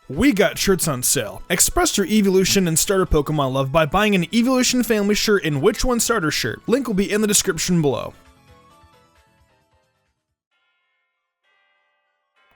We got shirts on sale. Express your evolution and starter Pokemon love by buying an Evolution Family shirt and Which One starter shirt. Link will be in the description below.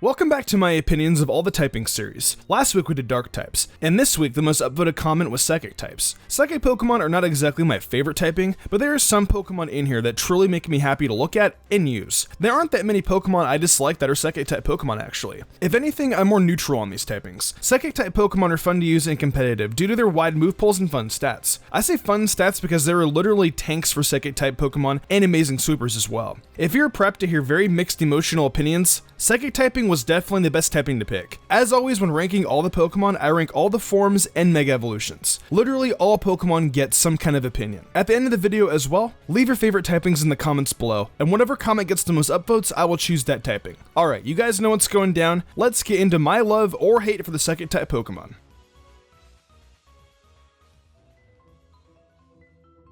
Welcome back to my opinions of all the typing series. Last week we did dark types, and this week the most upvoted comment was psychic types. Psychic Pokemon are not exactly my favorite typing, but there are some Pokemon in here that truly make me happy to look at and use. There aren't that many Pokemon I dislike that are psychic type Pokemon actually. If anything, I'm more neutral on these typings. Psychic type Pokemon are fun to use and competitive due to their wide move pools and fun stats. I say fun stats because there are literally tanks for psychic type Pokemon and amazing sweepers as well. If you're prepped to hear very mixed emotional opinions, psychic typing was definitely the best typing to pick. As always, when ranking all the Pokemon, I rank all the forms and Mega Evolutions. Literally all Pokemon get some kind of opinion. At the end of the video as well, leave your favorite typings in the comments below, and whatever comment gets the most upvotes, I will choose that typing. Alright, you guys know what's going down, let's get into my love or hate for the psychic type Pokemon.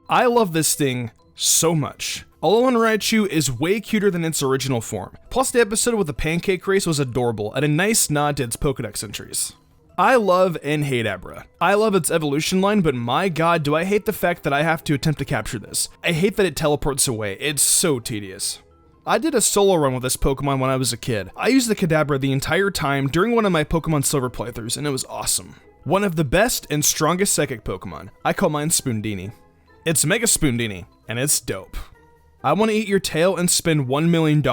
I love this thing so much. Alolan Raichu is way cuter than its original form. Plus the episode with the pancake race was adorable and a nice nod to its Pokedex entries. I love and hate Abra. I love its evolution line, but my god do I hate the fact that I have to attempt to capture this. I hate that it teleports away, it's so tedious. I did a solo run with this Pokemon when I was a kid. I used the Kadabra the entire time during one of my Pokemon Silver playthroughs and it was awesome. One of the best and strongest psychic Pokemon. I call mine Spoondini. It's Mega Spoondini, and it's dope. I want to eat your tail and spend $1 million.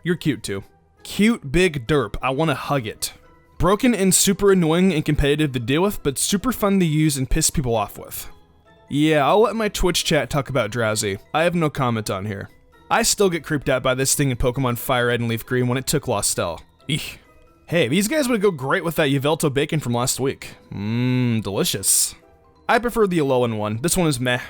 You're cute too. Cute big derp, I want to hug it. Broken and super annoying and competitive to deal with, but super fun to use and piss people off with. Yeah, I'll let my Twitch chat talk about Drowsy. I have no comment on here. I still get creeped out by this thing in Pokemon Fire Red and Leaf Green when it took Lostel. Eek. Hey, these guys would go great with that Yveltal bacon from last week. Delicious. I prefer the Alolan one, this one is meh.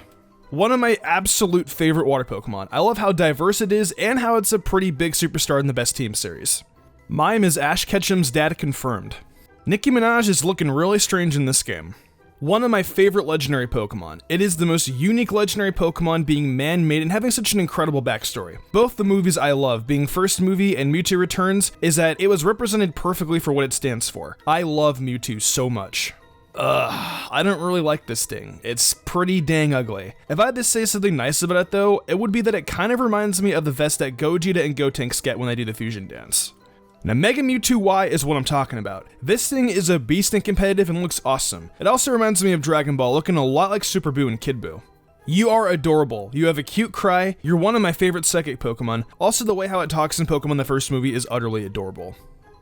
One of my absolute favorite water Pokemon. I love how diverse it is and how it's a pretty big superstar in the Best Team series. Mime is Ash Ketchum's dad confirmed. Nicki Minaj is looking really strange in this game. One of my favorite legendary Pokemon. It is the most unique legendary Pokemon being man-made and having such an incredible backstory. Both the movies I love, being First Movie and Mewtwo Returns, is that it was represented perfectly for what it stands for. I love Mewtwo so much. I don't really like this thing. It's pretty dang ugly. If I had to say something nice about it though, it would be that it kind of reminds me of the vest that Gogeta and Gotenks get when they do the fusion dance. Now Mega Mewtwo Y is what I'm talking about. This thing is a beast and competitive and looks awesome. It also reminds me of Dragon Ball, looking a lot like Super Boo and Kid Boo. You are adorable. You have a cute cry. You're one of my favorite psychic Pokemon. Also the way how it talks in Pokemon the first movie is utterly adorable.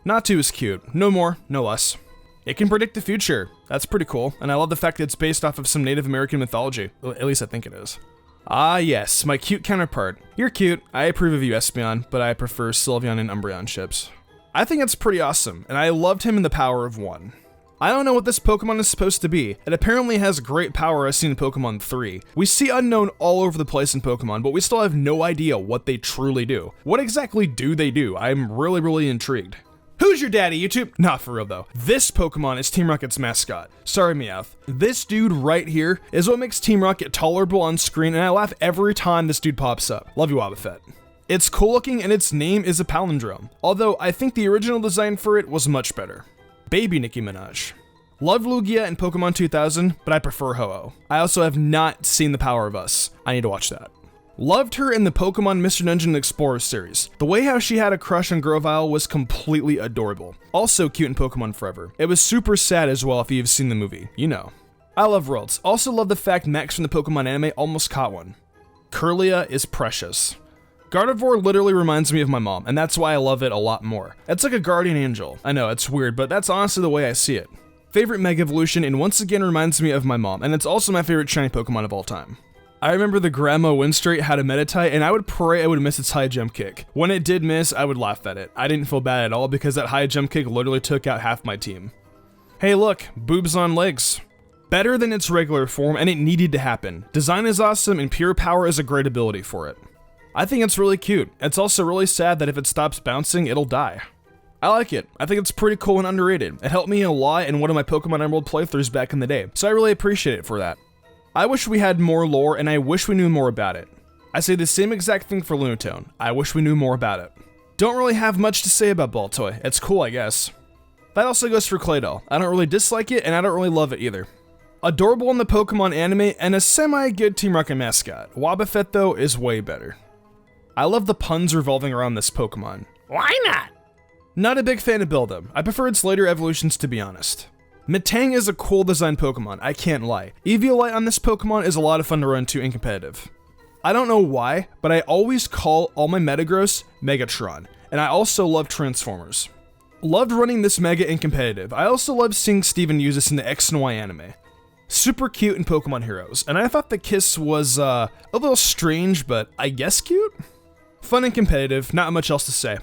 Natu is cute. No more, no less. It can predict the future. That's pretty cool, and I love the fact that it's based off of some Native American mythology. At least I think it is. Ah yes, my cute counterpart. You're cute, I approve of you Espeon, but I prefer Sylveon and Umbreon ships. I think it's pretty awesome, and I loved him in the power of 1. I don't know what this Pokemon is supposed to be. It apparently has great power as seen in Pokemon 3. We see Unknown all over the place in Pokemon, but we still have no idea what they truly do. What exactly do they do? I'm really intrigued. Who's your daddy, YouTube? Not for real though. This Pokemon is Team Rocket's mascot. Sorry, Meowth. This dude right here is what makes Team Rocket tolerable on screen, and I laugh every time this dude pops up. Love you, Wobbuffet. It's cool looking and its name is a palindrome, although I think the original design for it was much better. Baby Nicki Minaj. Loved Lugia in Pokemon 2000, but I prefer Ho-Oh. I also have not seen The Power of Us. I need to watch that. Loved her in the Pokemon Mr. Dungeon Explorer series. The way how she had a crush on Grovyle was completely adorable. Also cute in Pokemon Forever. It was super sad as well if you've seen the movie, you know. I love Worlds. Also love the fact Max from the Pokemon anime almost caught one. Kirlia is precious. Gardevoir literally reminds me of my mom, and that's why I love it a lot more. It's like a guardian angel. I know, it's weird, but that's honestly the way I see it. Favorite Mega Evolution, and once again reminds me of my mom, and it's also my favorite shiny Pokemon of all time. I remember the Grandma Winstrate had a Meditite, and I would pray I would miss its high jump kick. When it did miss, I would laugh at it. I didn't feel bad at all because that high jump kick literally took out half my team. Hey look, boobs on legs. Better than its regular form, and it needed to happen. Design is awesome, and pure power is a great ability for it. I think it's really cute. It's also really sad that if it stops bouncing, it'll die. I like it. I think it's pretty cool and underrated. It helped me a lot in one of my Pokemon Emerald playthroughs back in the day, so I really appreciate it for that. I wish we had more lore, and I wish we knew more about it. I say the same exact thing for Lunatone. I wish we knew more about it. Don't really have much to say about Baltoy. It's cool, I guess. That also goes for Claydol. I don't really dislike it, and I don't really love it either. Adorable in the Pokemon anime, and a semi-good Team Rocket mascot. Wobbuffet, though, is way better. I love the puns revolving around this Pokemon. Why not? Not a big fan of Build-Em. I prefer its later evolutions, to be honest. Metang is a cool design Pokemon, I can't lie. Eviolite on this Pokemon is a lot of fun to run to in competitive. I don't know why, but I always call all my Metagross Megatron, and I also love Transformers. Loved running this Mega in competitive. I also loved seeing Steven use this in the X and Y anime. Super cute in Pokemon Heroes, and I thought the kiss was a little strange, but I guess cute? Fun and competitive, not much else to say.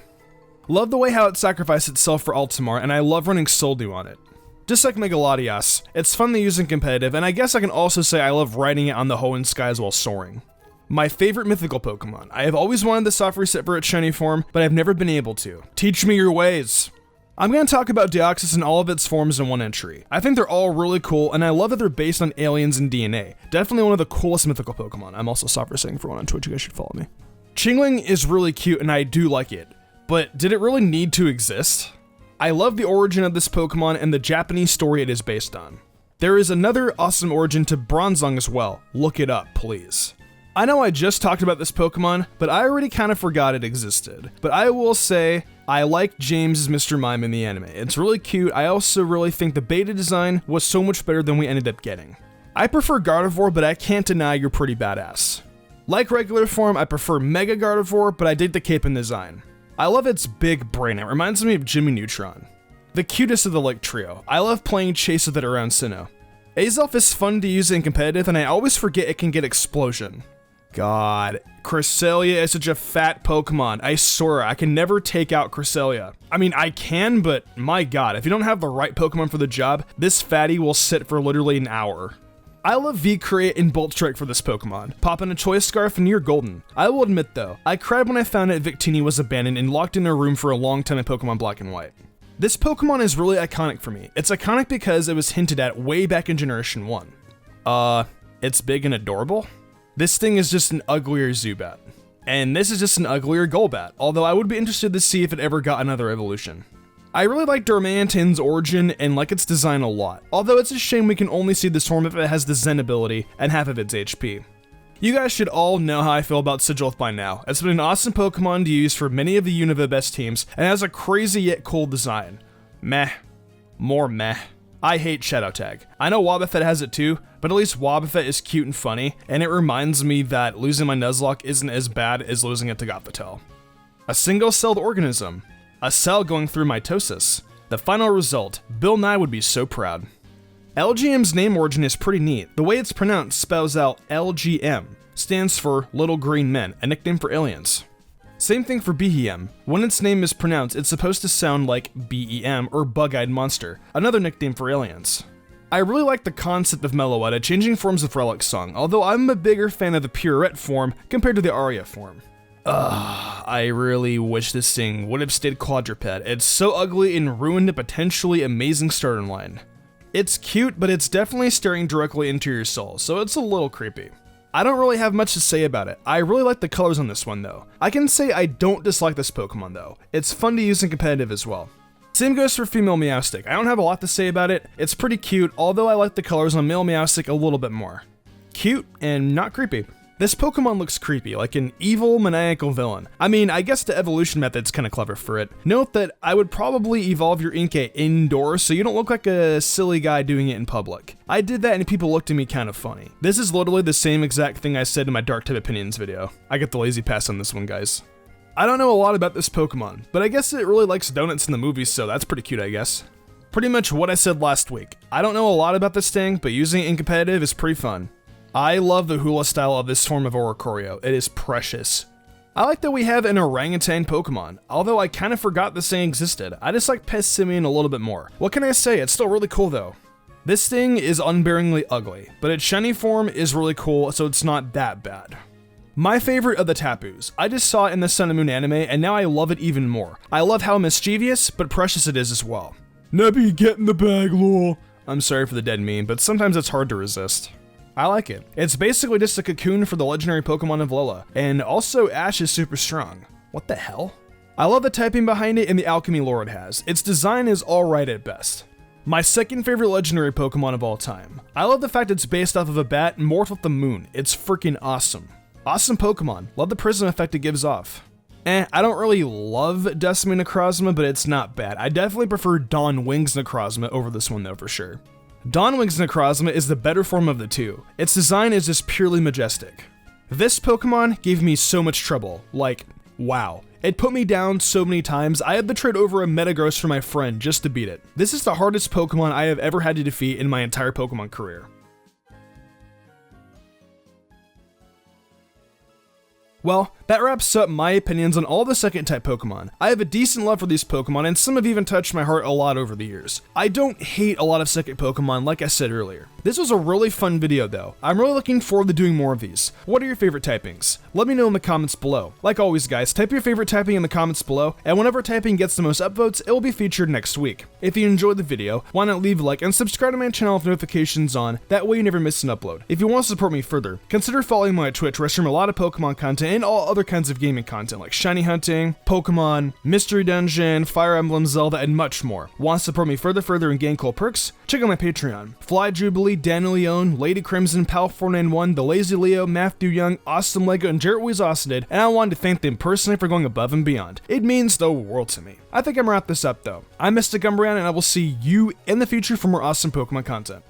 Love the way how it sacrificed itself for Altamar, and I love running Soldew on it. Just like Megalodios, it's fun to use in competitive, and I guess I can also say I love riding it on the Hoenn skies while soaring. My favorite mythical Pokemon. I have always wanted the soft reset for its shiny form, but I've never been able to. Teach me your ways! I'm going to talk about Deoxys in all of its forms in one entry. I think they're all really cool, and I love that they're based on aliens and DNA. Definitely one of the coolest mythical Pokemon. I'm also soft resetting for one on Twitch, you guys should follow me. Chingling is really cute, and I do like it. But did it really need to exist? I love the origin of this Pokemon and the Japanese story it is based on. There is another awesome origin to Bronzong as well. Look it up, please. I know I just talked about this Pokemon, but I already kind of forgot it existed. But I will say, I like James' Mr. Mime in the anime. It's really cute. I also really think the beta design was so much better than we ended up getting. I prefer Gardevoir, but I can't deny you're pretty badass. Like regular form, I prefer Mega Gardevoir, but I dig the cape and design. I love its big brain, it reminds me of Jimmy Neutron. The cutest of the Lake Trio. I love playing chase with it around Sinnoh. Azelf is fun to use in competitive, and I always forget it can get Explosion. God, Cresselia is such a fat Pokemon. I swear, I can never take out Cresselia. I mean, I can, but my god, if you don't have the right Pokemon for the job, this fatty will sit for literally an hour. I love V-Create and Bolt Strike for this Pokemon. Pop in a Choice Scarf and you're golden. I will admit though, I cried when I found out Victini was abandoned and locked in a room for a long time in Pokemon Black and White. This Pokemon is really iconic for me. It's iconic because it was hinted at way back in Generation 1. It's big and adorable? This thing is just an uglier Zubat. And this is just an uglier Golbat, although I would be interested to see if it ever got another evolution. I really like Darmanitan's origin and like its design a lot, although it's a shame we can only see this form if it has the Zen ability and half of its HP. You guys should all know how I feel about Sigilth by now. It's been an awesome Pokemon to use for many of the Unova best teams, and has a crazy yet cool design. Meh. More meh. I hate Shadow Tag. I know Wobbuffet has it too, but at least Wobbuffet is cute and funny, and it reminds me that losing my Nuzlocke isn't as bad as losing it to Gothitelle. A single-celled organism. A cell going through mitosis. The final result. Bill Nye would be so proud. LGM's name origin is pretty neat. The way it's pronounced spells out LGM. Stands for Little Green Men, a nickname for aliens. Same thing for Behem. When its name is pronounced, it's supposed to sound like BEM or Bug-Eyed Monster, another nickname for aliens. I really like the concept of Meloetta changing forms of Relic Song, although I'm a bigger fan of the Pierrette form compared to the Aria form. I really wish this thing would have stayed quadruped. It's so ugly and ruined a potentially amazing starting line. It's cute, but it's definitely staring directly into your soul, so it's a little creepy. I don't really have much to say about it. I really like the colors on this one though. I can say I don't dislike this Pokemon though. It's fun to use in competitive as well. Same goes for female Meowstic. I don't have a lot to say about it. It's pretty cute, although I like the colors on male Meowstic a little bit more. Cute and not creepy. This Pokemon looks creepy, like an evil, maniacal villain. I mean, I guess the evolution method's kinda clever for it. Note that I would probably evolve your Inkay indoors so you don't look like a silly guy doing it in public. I did that and people looked at me kinda funny. This is literally the same exact thing I said in my Dark Type Opinions video. I get the lazy pass on this one, guys. I don't know a lot about this Pokemon, but I guess it really likes donuts in the movies, so that's pretty cute, I guess. Pretty much what I said last week. I don't know a lot about this thing, but using it in competitive is pretty fun. I love the hula style of this form of Oricorio. It is precious. I like that we have an orangutan Pokemon, although I kind of forgot this thing existed. I just like Pessimian a little bit more. What can I say? It's still really cool though. This thing is unbearingly ugly, but its shiny form is really cool, so it's not that bad. My favorite of the Tapus. I just saw it in the Sun and Moon anime, and now I love it even more. I love how mischievous, but precious it is as well. Nebby, get in the bag, lol. I'm sorry for the dead meme, but sometimes it's hard to resist. I like it. It's basically just a cocoon for the legendary Pokemon of Lola, and also Ash is super strong. What the hell? I love the typing behind it and the alchemy lore it has. Its design is alright at best. My second favorite legendary Pokemon of all time. I love the fact it's based off of a bat and morphed with the moon. It's freaking awesome. Awesome Pokemon. Love the prism effect it gives off. I don't really love Decimate Necrozma, but it's not bad. I definitely prefer Dawn Wings Necrozma over this one though, for sure. Dawn Wings Necrozma is the better form of the two. Its design is just purely majestic. This Pokemon gave me so much trouble. Like, wow. It put me down so many times, I had to trade over a Metagross for my friend just to beat it. This is the hardest Pokemon I have ever had to defeat in my entire Pokemon career. Well, that wraps up my opinions on all the second type Pokemon. I have a decent love for these Pokemon, and some have even touched my heart a lot over the years. I don't hate a lot of second Pokemon like I said earlier. This was a really fun video though. I'm really looking forward to doing more of these. What are your favorite typings? Let me know in the comments below. Like always guys, type your favorite typing in the comments below, and whenever typing gets the most upvotes, it will be featured next week. If you enjoyed the video, why not leave a like and subscribe to my channel with notifications on, that way you never miss an upload. If you want to support me further, consider following me on Twitch where I stream a lot of Pokemon content and all other kinds of gaming content like shiny hunting, Pokemon, Mystery Dungeon, Fire Emblem, Zelda, and much more. Want to support me further and gain cool perks? Check out my Patreon. Fly Jubilee, Daniel Leone, Lady Crimson, Pal491, The Lazy Leo, Matthew Young, Awesome Lego, and Jarrett Weez Austin, and I wanted to thank them personally for going above and beyond. It means the world to me. I think I'm gonna wrap this up though. I'm Mystic Umbreon, and I will see you in the future for more awesome Pokemon content.